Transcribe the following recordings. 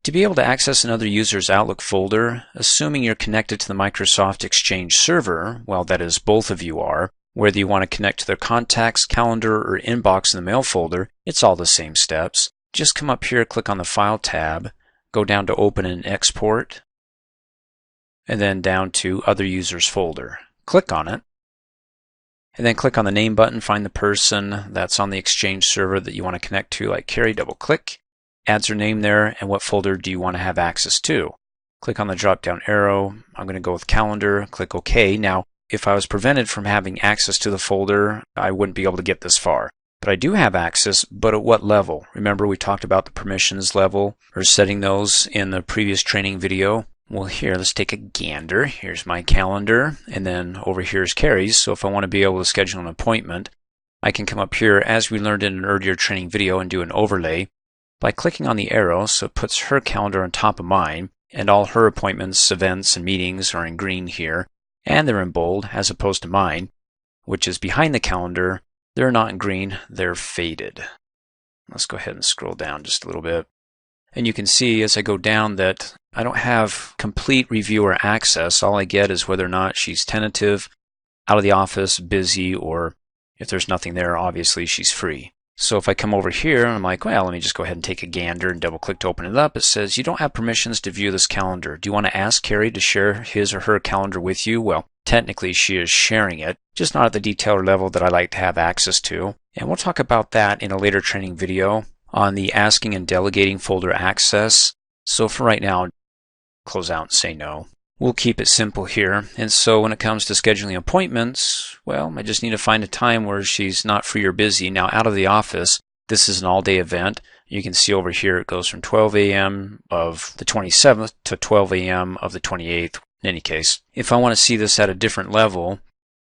To be able to access another user's Outlook folder, assuming you're connected to the Microsoft Exchange server, well, that is, both of you are, whether you want to connect to their contacts, calendar, or inbox in the mail folder, it's all the same steps. Just come up here, click on the File tab, go down to Open and Export, and then down to Other Users folder. Click on it, and then click on the Name button, find the person that's on the Exchange server that you want to connect to, like Carrie, double-click, adds her name there, and what folder do you want to have access to. Click on the drop-down arrow. I'm going to go with Calendar, click OK. Now, if I was prevented from having access to the folder, I wouldn't be able to get this far. But I do have access, but at what level? Remember we talked about the permissions level, or setting those in the previous training video? Well, here, let's take a gander. Here's my calendar, and then over here is Carrie's. So if I want to be able to schedule an appointment, I can come up here, as we learned in an earlier training video, and do an overlay by clicking on the arrow, so it puts her calendar on top of mine, and all her appointments, events, and meetings are in green here, and they're in bold, as opposed to mine, which is behind the calendar. They're not in green, they're faded. Let's go ahead and scroll down just a little bit. And you can see as I go down that I don't have complete reviewer access. All I get is whether or not she's tentative, out of the office, busy, or if there's nothing there, obviously she's free. So if I come over here and I'm like, well, let me just go ahead and take a gander and double click to open it up, it says you don't have permissions to view this calendar. Do you want to ask Carrie to share his or her calendar with you? Well, technically she is sharing it, just not at the detailer level that I like to have access to. And we'll talk about that in a later training video on the asking and delegating folder access. So for right now, close out and say no. We'll keep it simple here. And so when it comes to scheduling appointments, well, I just need to find a time where she's not free or busy. Now, out of the office, this is an all-day event. You can see over here it goes from 12 a.m. of the 27th to 12 a.m. of the 28th. In any case, if I want to see this at a different level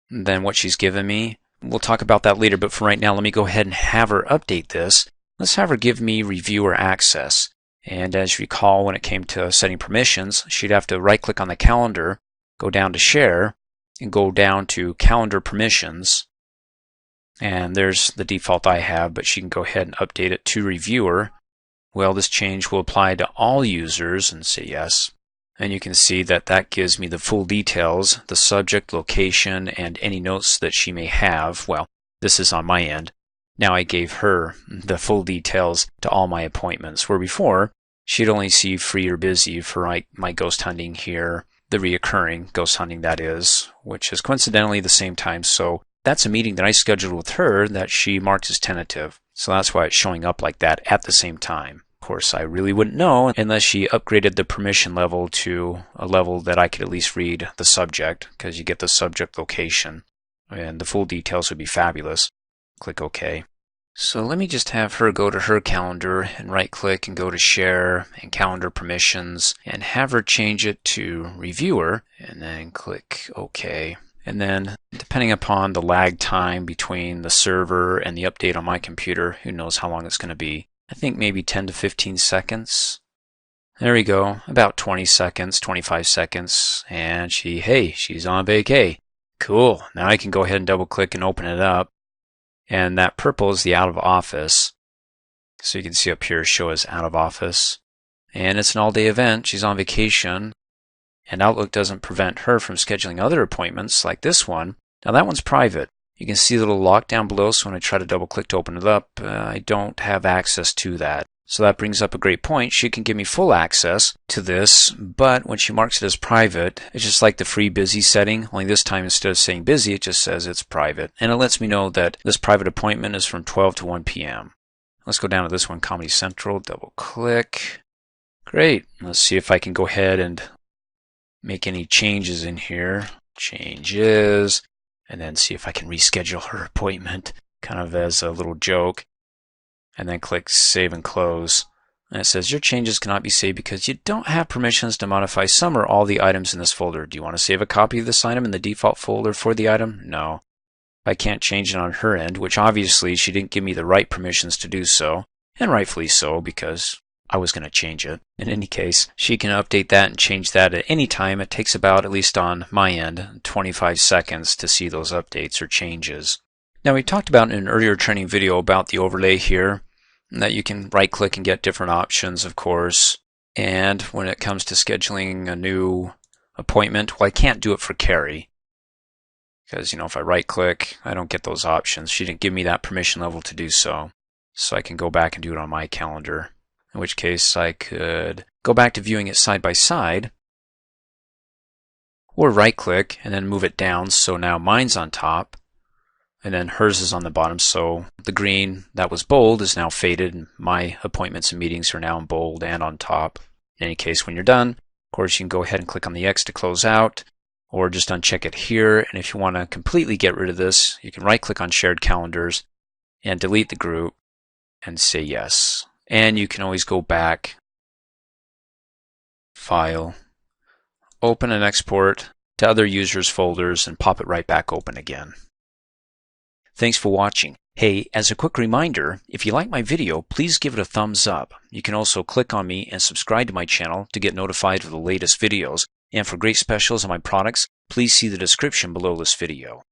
than what she's given me, we'll talk about that later. But for right now, let me go ahead and have her update this. Let's have her give me reviewer access. And as you recall, when it came to setting permissions, she'd have to right-click on the calendar, go down to Share, and go down to Calendar Permissions. And there's the default I have, but she can go ahead and update it to Reviewer. Well, this change will apply to all users, and say yes. And you can see that that gives me the full details, the subject, location, and any notes that she may have. Well, this is on my end. Now I gave her the full details to all my appointments, where before she'd only see free or busy for my ghost hunting here, the reoccurring ghost hunting that is, which is coincidentally the same time. So that's a meeting that I scheduled with her that she marked as tentative. So that's why it's showing up like that at the same time. Of course, I really wouldn't know unless she upgraded the permission level to a level that I could at least read the subject, because you get the subject location, and the full details would be fabulous. Click OK. So let me just have her go to her calendar and right-click and go to Share and Calendar Permissions and have her change it to Reviewer and then click OK. And then depending upon the lag time between the server and the update on my computer, who knows how long it's going to be. I think maybe 10 to 15 seconds. There we go, about 20 seconds, 25 seconds, and she's on vacay. Cool, now I can go ahead and double-click and open it up. And that purple is the out of office. So you can see up here, show as out of office. And it's an all-day event. She's on vacation. And Outlook doesn't prevent her from scheduling other appointments like this one. Now that one's private. You can see the little lock down below. So when I try to double-click to open it up, I don't have access to that. So that brings up a great point. She can give me full access to this, but when she marks it as private, it's just like the free busy setting, only this time instead of saying busy, it just says it's private. And it lets me know that this private appointment is from 12 to 1 p.m. Let's go down to this one, Comedy Central, double click. Great. Let's see if I can go ahead and make any changes in here. Changes. And then see if I can reschedule her appointment, kind of as a little joke. And then click Save and Close. And it says your changes cannot be saved because you don't have permissions to modify some or all the items in this folder. Do you want to save a copy of this item in the default folder for the item? No. I can't change it on her end, which obviously she didn't give me the right permissions to do so, and rightfully so because I was going to change it. In any case, she can update that and change that at any time. It takes about, at least on my end, 25 seconds to see those updates or changes. Now we talked about in an earlier training video about the overlay here, that you can right click and get different options, of course. And when it comes to scheduling a new appointment, well, I can't do it for Carrie because, if I right click, I don't get those options. She didn't give me that permission level to do so. So I can go back and do it on my calendar, in which case I could go back to viewing it side by side, or right click and then move it down so now mine's on top and then hers is on the bottom. So the green that was bold is now faded and my appointments and meetings are now in bold and on top. In any case, when you're done, of course, you can go ahead and click on the X to close out or just uncheck it here. And if you want to completely get rid of this, you can right click on shared calendars and delete the group and say yes. And you can always go back, File, Open and Export to other users' folders and pop it right back open again. Thanks for watching. Hey, as a quick reminder, if you like my video, please give it a thumbs up. You can also click on me and subscribe to my channel to get notified of the latest videos. And for great specials on my products, please see the description below this video.